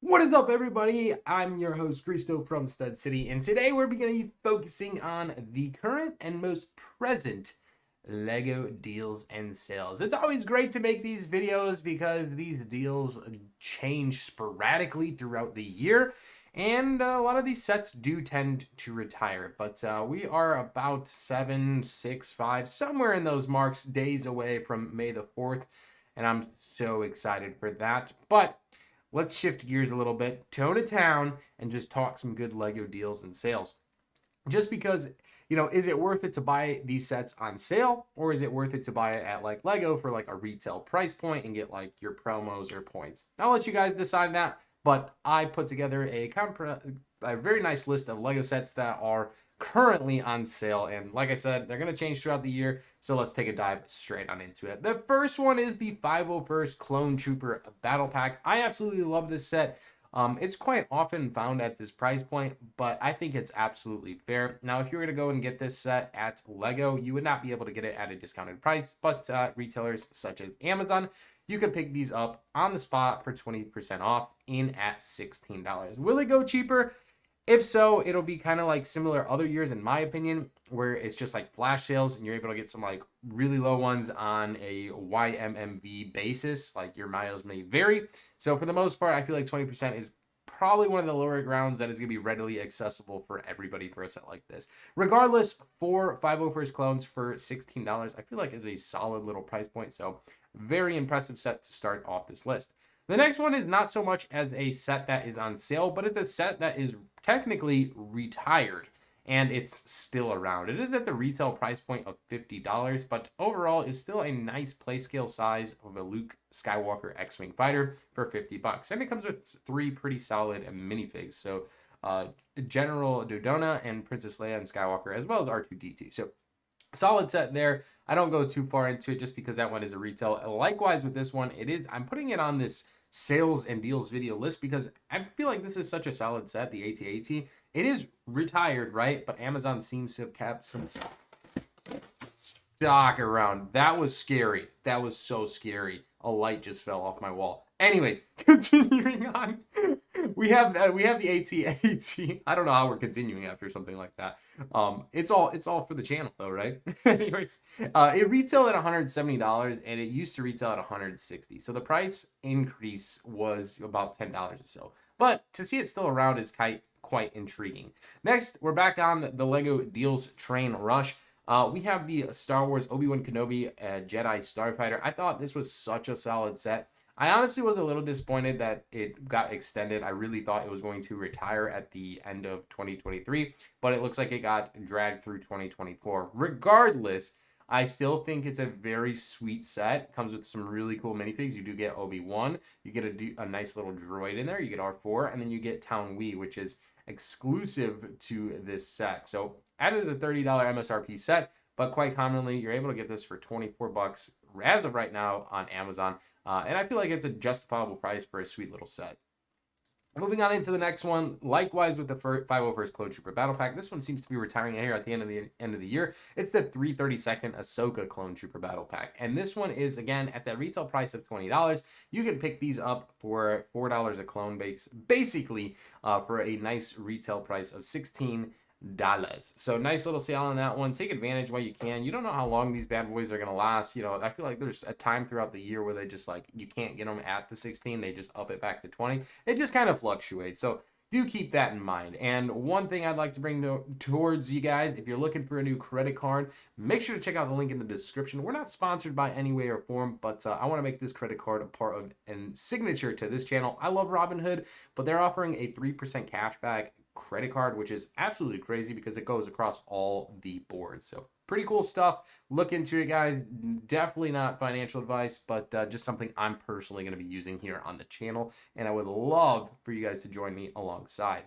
What is up, everybody? I'm your host, Cristo from Stud City, and today we're going to be focusing on the current and most present Lego deals and sales. It's always great to make these videos because these deals change sporadically throughout the year, and a lot of these sets do tend to retire. But we are about 7, 6, 5, somewhere in those marks, days away from May the 4th, and I'm so excited for that. But let's shift gears a little bit, tone it down, and just talk some good Lego deals and sales. Just because, is it worth it to buy these sets on sale, or is it worth it to buy it at like Lego for like a retail price point and get like your promos or points? I'll let you guys decide that, but I put together a very nice list of Lego sets that are currently on sale, and like I said, they're going to change throughout the year, so let's take a dive straight on into it. The first one is the 501st Clone Trooper Battle Pack. I absolutely love this set. It's quite often found at this price point, but I think it's absolutely fair. Now, if you were to go and get this set at Lego, you would not be able to get it at a discounted price, but retailers such as Amazon, you could pick these up on the spot for 20% off in at $16. Will it go cheaper? If so, it'll be kind of like similar other years, in my opinion, where it's just like flash sales and you're able to get some like really low ones on a YMMV basis. Like your miles may vary. So for the most part, I feel like 20% is probably one of the lower grounds that is going to be readily accessible for everybody for a set like this. Regardless, for 501st clones for $16, I feel like is a solid little price point. So very impressive set to start off this list. The next one is not so much as a set that is on sale, but it's a set that is technically retired and it's still around. It is at the retail price point of $50, but overall is still a nice play scale size of a Luke Skywalker X-Wing fighter for $50. And it comes with 3 pretty solid minifigs. So General Dodonna and Princess Leia and Skywalker, as well as R2-D2. So solid set there. I don't go too far into it just because that one is a retail. Likewise with this one, I'm putting it on this sales and deals video list because I feel like this is such a solid set, the AT-AT. It is retired, right? But Amazon seems to have kept some stock around. That was scary. That was so scary. A light just fell off my wall. Anyways, continuing on, we have the AT-AT. I don't know how we're continuing after something like that. It's all for the channel though, right? Anyways, it retailed at $170 and it used to retail at $160. So the price increase was about $10 or so. But to see it still around is quite intriguing. Next, we're back on the Lego Deals Train Rush. We have the Star Wars Obi-Wan Kenobi Jedi Starfighter. I thought this was such a solid set. I honestly was a little disappointed that it got extended. I really thought it was going to retire at the end of 2023, but it looks like it got dragged through 2024. Regardless, I still think it's a very sweet set. It comes with some really cool minifigs. You do get Obi-Wan. You get a nice little droid in there. You get R4, and then you get Town Wee, which is exclusive to this set. So that is a $30 MSRP set, but quite commonly, you're able to get this for $24 as of right now on Amazon. And I feel like it's a justifiable price for a sweet little set. Moving on into the next one, likewise with the 501st Clone Trooper Battle Pack. This one seems to be retiring here at the end of the year. It's the 332nd Ahsoka Clone Trooper Battle Pack. And this one is, again, at that retail price of $20. You can pick these up for $4 a clone base, basically for a nice retail price of $16. So nice little sale on that one. Take advantage while you can. You don't know how long these bad boys are going to last. I feel like there's a time throughout the year where they just like, you can't get them at the 16. They just up it back to 20. It just kind of fluctuates. So do keep that in mind. And one thing I'd like to bring towards you guys, if you're looking for a new credit card, make sure to check out the link in the description. We're not sponsored by any way or form, but I want to make this credit card a part of and signature to this channel. I love Robinhood, but they're offering a 3% cashback credit card, which is absolutely crazy because it goes across all the boards. So pretty cool stuff. Look into it, guys. Definitely not financial advice, but just something I'm personally going to be using here on the channel, and I would love for you guys to join me alongside.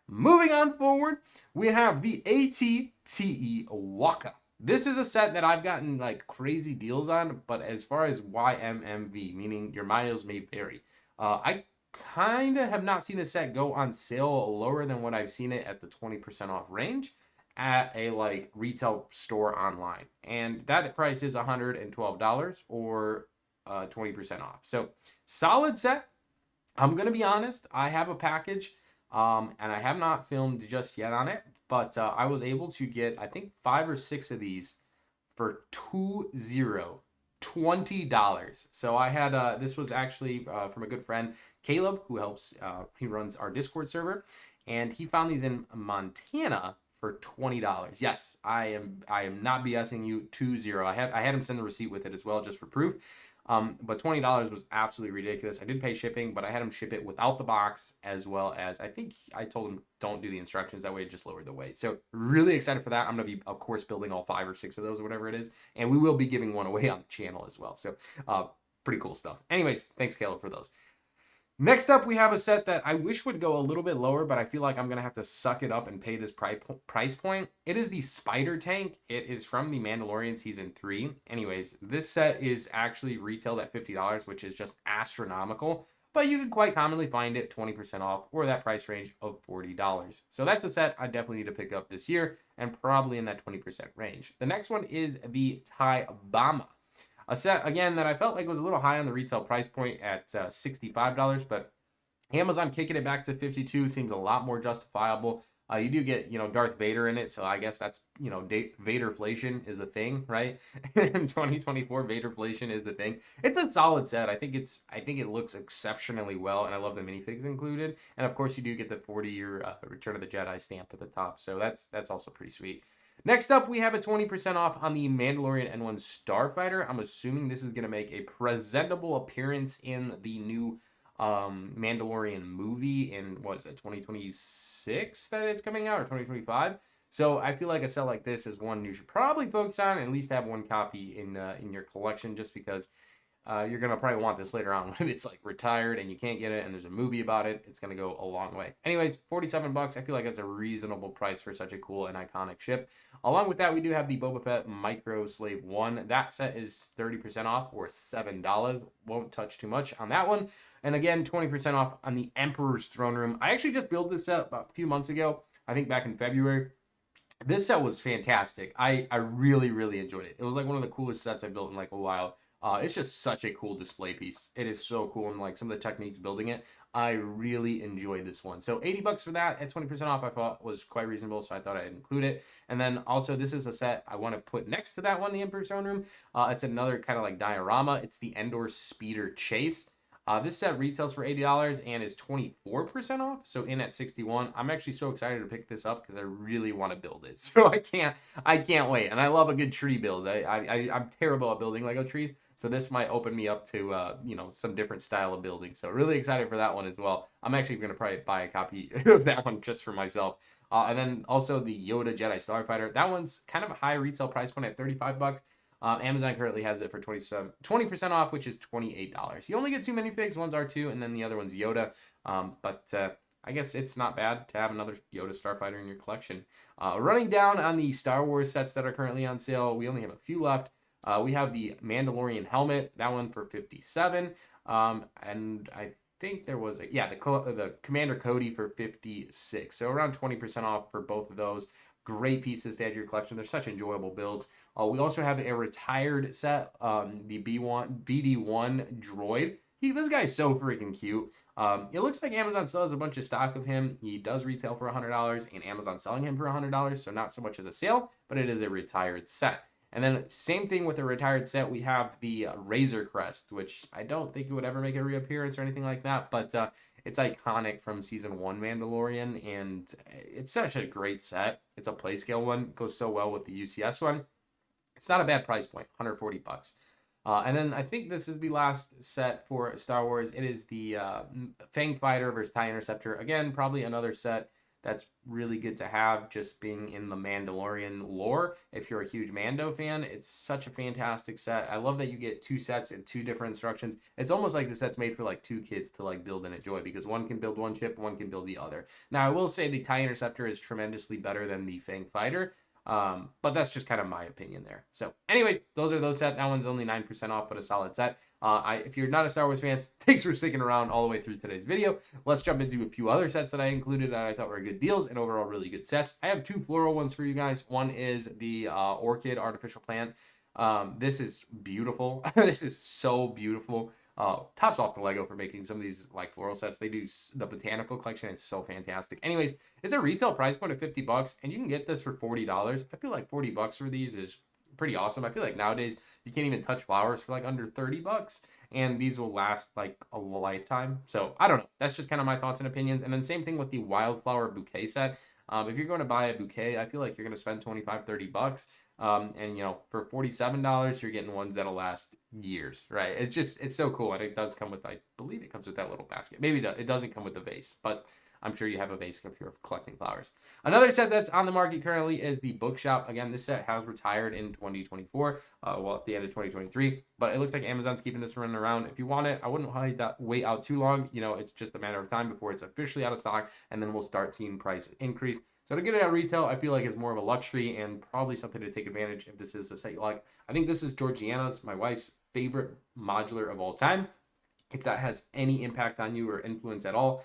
Moving on forward, we have the AT-TE Waka. This is a set that I've gotten like crazy deals on, but as far as YMMV, meaning your miles may vary, I kind of have not seen the set go on sale lower than what I've seen it at the 20% off range at a like retail store online, and that price is $112 or 20% off. So solid set. I'm gonna be honest. I have a package, and I have not filmed just yet on it, but I was able to get I think 5 or 6 of these for $20. So I had this was actually from a good friend Caleb, who helps. He runs our Discord server, and he found these in Montana for $20. Yes, I am not BSing you. 20. I had him send the receipt with it as well, just for proof. But $20 was absolutely ridiculous. I did pay shipping, but I had him ship it without the box, as well as I think I told him don't do the instructions. That way it just lowered the weight. So really excited for that. I'm going to be, of course, building all 5 or 6 of those or whatever it is. And we will be giving one away on the channel as well. So pretty cool stuff. Anyways, thanks, Caleb, for those. Next up, we have a set that I wish would go a little bit lower, but I feel like I'm going to have to suck it up and pay this price point. It is the Spider Tank. It is from The Mandalorian Season 3. Anyways, this set is actually retailed at $50, which is just astronomical, but you can quite commonly find it 20% off or that price range of $40. So that's a set I definitely need to pick up this year and probably in that 20% range. The next one is the Thai Bama. A set, again, that I felt like was a little high on the retail price point at $65, but Amazon kicking it back to 52 seems a lot more justifiable. You do get, Darth Vader in it, so I guess that's, Vaderflation is a thing, right? In 2024, Vaderflation is the thing. It's a solid set. I think it looks exceptionally well, and I love the minifigs included. And of course, you do get the 40-year Return of the Jedi stamp at the top, so that's also pretty sweet. Next up, we have a 20% off on the Mandalorian N1 Starfighter. I'm assuming this is going to make a presentable appearance in the new Mandalorian movie in, 2026 that it's coming out, or 2025? So I feel like a set like this is one you should probably focus on and at least have one copy in your collection, just because you're going to probably want this later on when it's like retired and you can't get it and there's a movie about it. It's going to go a long way. Anyways, $47. I feel like that's a reasonable price for such a cool and iconic ship. Along with that, we do have the Boba Fett Micro Slave 1. That set is 30% off, or $7. Won't touch too much on that one. And again, 20% off on the Emperor's Throne Room. I actually just built this set about a few months ago, I think back in February. This set was fantastic. I really, really enjoyed it. It was like one of the coolest sets I've built in like a while. It's just such a cool display piece. It is so cool, and like some of the techniques building it, I really enjoyed this one. So $80 for that at 20% off, I thought was quite reasonable, so I thought I'd include it. And then also, this is a set I want to put next to that one, the Emperor's Throne Room. It's another kind of like diorama. It's the Endor Speeder Chase. This set retails for $80 and is 24% off, so in at 61. I'm actually so excited to pick this up because I really want to build it. So I can't wait. And I love a good tree build. I'm terrible at building Lego trees, so this might open me up to some different style of building. So really excited for that one as well. I'm actually going to probably buy a copy of that one just for myself. And then also the Yoda Jedi Starfighter. That one's kind of a high retail price point at $35. Amazon currently has it for 20% off, which is $28. You only get 2 minifigs. One's R2, and then the other one's Yoda. But I guess it's not bad to have another Yoda Starfighter in your collection. Running down on the Star Wars sets that are currently on sale, we only have a few left. We have the Mandalorian helmet, that one for $57. And I think there was the Commander Cody for $56. So around 20% off for both of those. Great pieces to add to your collection. They're such enjoyable builds. We also have a retired set, the BD1 droid. This guy is so freaking cute. It looks like Amazon still has a bunch of stock of him. He does retail for $100, and Amazon's selling him for $100, so not so much as a sale, but it is a retired set. And then same thing with a retired set, we have the Razor Crest, which I don't think it would ever make a reappearance or anything like that, but it's iconic from Season 1 Mandalorian, and it's such a great set. It's a play scale one. It goes so well with the UCS one. It's not a bad price point, $140. And then I think this is the last set for Star Wars. It is the Fang Fighter versus TIE Interceptor. Again, probably another set that's really good to have, just being in the Mandalorian lore. If you're a huge Mando fan, it's such a fantastic set. I love that you get 2 sets and 2 different instructions. It's almost like the set's made for like 2 kids to like build and enjoy, because one can build one chip, one can build the other. Now, I will say the TIE Interceptor is tremendously better than the Fang Fighter, but that's just kind of my opinion there. So anyways, those are those sets. That one's only 9% off, but a solid set. If you're not a Star Wars fan, thanks for sticking around all the way through today's video. Let's jump into a few other sets that I included that I thought were good deals and overall really good sets. I have 2 floral ones for you guys. One is the Orchid Artificial Plant. This is beautiful. This is so beautiful. tops off the Lego for making some of these like floral sets. They do the botanical collection. It's so fantastic. Anyways, it's a retail price point of $50, and you can get this for $40. I feel like $40 for these is pretty awesome. I feel like nowadays you can't even touch flowers for like under $30, and these will last like a lifetime. So I don't know. That's just kind of my thoughts and opinions. And then same thing with the wildflower bouquet set. If you're going to buy a bouquet, I feel like you're going to spend 25, $30. And you know, for $47, you're getting ones that'll last years, right? It's so cool. And it does come with, I believe it comes with that little basket. Maybe it doesn't come with the vase, but I'm sure you have a vase if you're collecting flowers. Another set that's on the market currently is the Bookshop. Again, this set has retired in 2024, well, at the end of 2023, but it looks like Amazon's keeping this running around. If you want it, I wouldn't wait out too long. You know, it's just a matter of time before it's officially out of stock, and then we'll start seeing price increase. So to get it at retail, I feel like it's more of a luxury and probably something to take advantage if this is a set you like. I think this is Georgiana's, my wife's favorite modular of all time. If that has any impact on you or influence at all,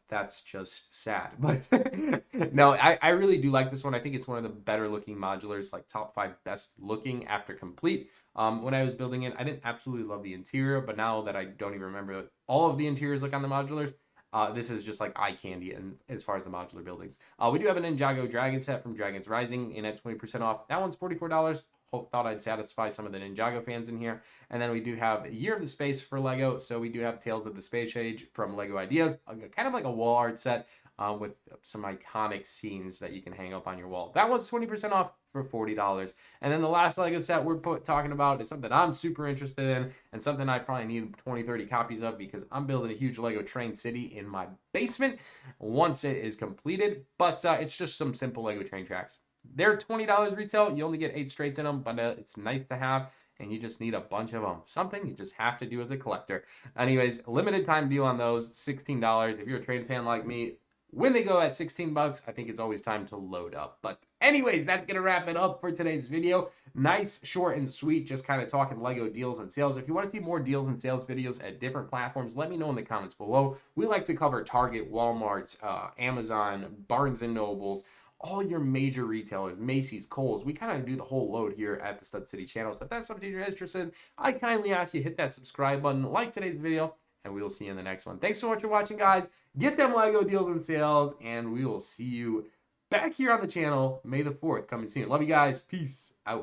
that's just sad. But no, I really do like this one. I think it's one of the better looking modulars, like top 5 best looking after complete. When I was building it, I didn't absolutely love the interior, but now that I don't even remember all of the interiors like on the modulars, this is just like eye candy and as far as the modular buildings. We do have an Ninjago Dragon set from Dragons Rising in at 20% off. That one's $44. Thought I'd satisfy some of the Ninjago fans in here. And then we do have Year of the Space for Lego. So we do have Tales of the Space Age from Lego Ideas, kind of like a wall art set with some iconic scenes that you can hang up on your wall. That one's 20% off for $40. And then the last Lego set we're talking about is something I'm super interested in and something I probably need 20, 30 copies of because I'm building a huge Lego train city in my basement once it is completed. But it's just some simple Lego train tracks. They're $20 retail. You only get 8 straights in them, but it's nice to have, and you just need a bunch of them. Something you just have to do as a collector. Anyways, limited time deal on those, $16. If you're a train fan like me, when they go at $16, I think it's always time to load up. But anyways, that's going to wrap it up for today's video. Nice, short, and sweet, just kind of talking Lego deals and sales. If you want to see more deals and sales videos at different platforms, let me know in the comments below. We like to cover Target, Walmart, Amazon, Barnes & Nobles, all your major retailers, Macy's, Kohl's. We kind of do the whole load here at the Stud City channel. So if that's something you're interested in, I kindly ask you hit that subscribe button, like today's video, and we will see you in the next one. Thanks so much for watching, guys. Get them Lego deals and sales, and we will see you back here on the channel May the 4th coming soon. Love you guys. Peace out.